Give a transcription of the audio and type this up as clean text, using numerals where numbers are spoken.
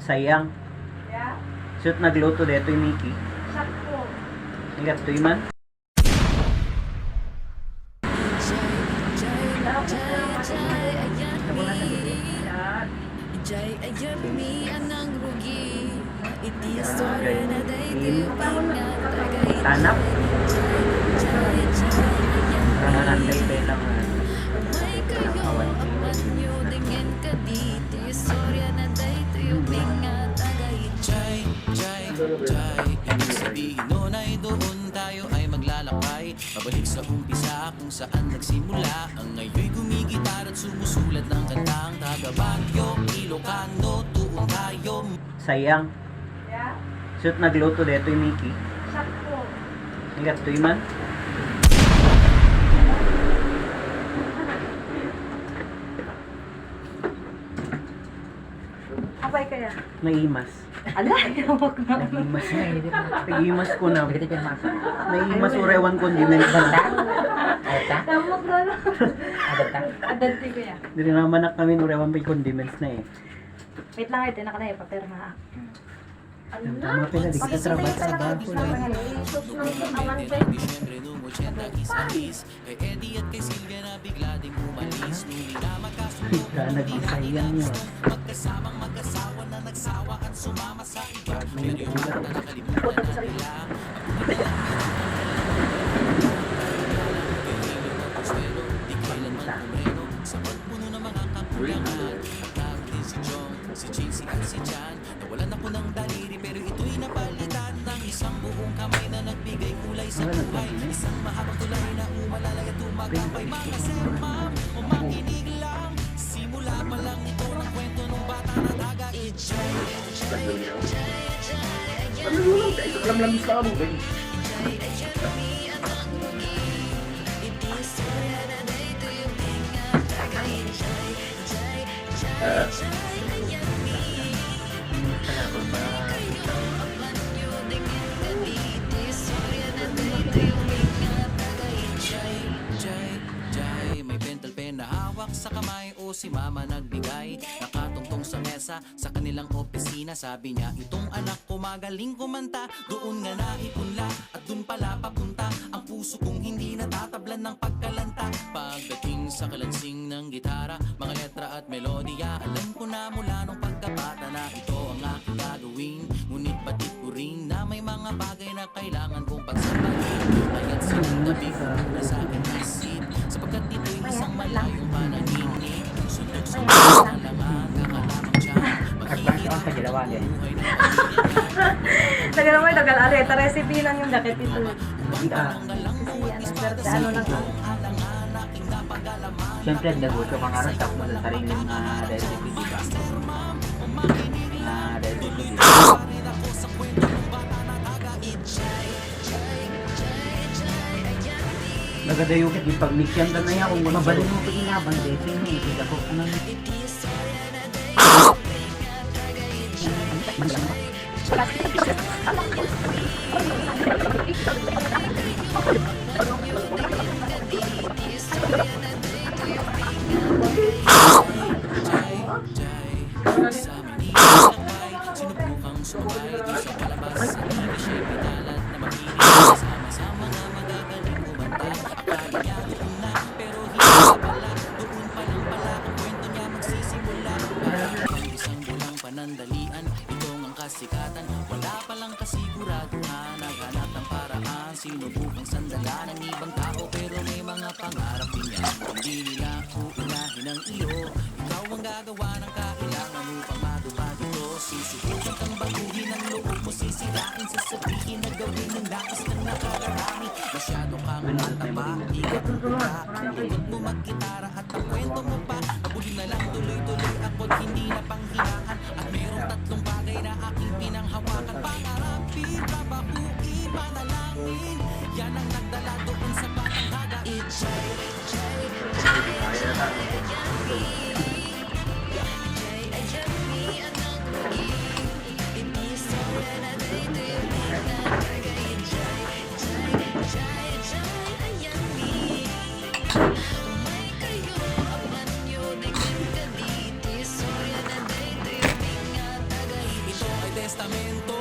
Sayang. Ya? Shoot nagluto dito yung Mickey. Sakto. Ingat to man. Jai ayam mi anang rugi iti Okay. istorya na day Tanap. Karena nanday lang may kayo apan nyo dingen kaditi istorya na day tuyo pinga tagay Jai, Jai, Jai Ibig sabihin nun ay doon tayo ay maglalakay Pabalik sa umpisa kung saan nagsimula Ang ngayoy gumigitar at sumusulat ng kantang Taga Baguio, Ilocano, tuon tayo Sayang. Ya? Shoot nagluto dito yung Mickey. Sakto. Ingat to man. Abay kaya? Naimas. Ala, huwag na. Naimas na eh. Naimas ko na. Naimas urewan condiments na. Tamok na lang. Adanti kaya. Dili naman na kami urewan may condiments na eh. Wait lang, ito nakalay, papirma. Tama pala, di kita trabaho lang. Disyembre nung 80 kisalis Kay Eddie at kay Silvia na bigla ding umalis Nung di na magkasunod Kaya nag-isayang yun. Magkasamang mag-asawa na nagsawa at sumama sa iba Pero yung mata nakalimutan na nila Di kailanman kumreno Sa pagpuno ng mga kakulangan At tawag din si Jong, si JC at si Jan Nawalan ako ng daliri pero ito'y napalitan Ng isang buong kamay na nagbigay kulay sa buhay Isang mahabang tulay na umalalay at umagapay Mga serma o makinig lang Simula pa lang ito ng kwento ng bata na taga Jai, may pentel pen na hawak sa kamay o si mama nagbigay Nakatungtong sa mesa sa kanilang opisina Sabi niya, itong anak ko magaling kumanta Doon nga naipunla at doon pala papunta Ang puso kong hindi natatablan ng pagkalanta Pagdating sa kalansing ng gitara Mga letra at melodiya Alam ko na mula nung pagkabata na ito ang aking gagawin Ngunit batid ko rin na may mga bagay na kailangan kong pagsabayin Kaya't sinundabi ko na sa aking isip Sapagkat ito'y isang malayong panaginip Sunod sa mga kalaman, kakalamang dyan Mahihiyak ang buhay ng Tagal naman, tagal ali. Ta recipe lang yung dakit ito. Kasi ano lang ang Siyempre, negosyo ka nga rin tapos sa sariling recipe, di ba? Recipe, di ba? Nagadayo ka, di pag-mix yan ka na yan. Kung mabalik mo pa inabang, dito yun eh. Kita ko, ano Sinubukang sumay di sa palabas Sa TV siya'y pinalat na makinig Kasama sa mga magagaling kumanta Akala niya doon na pero hindi na pala Doon pa lang pala ang kwento niya magsisimula Ang isang bulang panandalian Itong ang kasikatan Wala palang kasiguraduhan Naghanap ng paraan Sinubukang sandalan ng ibang tao Pero may mga pangarap din yan Hindi nila uunahin ang iyo Ikaw ang gagawa ng kailangan upang matupad ito Susubukan kang baguhin ang loob mo Sisirain, sasabihin na gawin ng lakas ng nakararami Masyado kang mataba, ikot ang tuka Ikot mo magkitara at ang kwento mo pa Abuli na lang tuloy-tuloy ako't hindi na panghinaan At merong tatlong bagay na aking pinanghawakan Pangarapin, babakuin, manalangin Yan ang nagdala doon sa panghaga May kayo testamento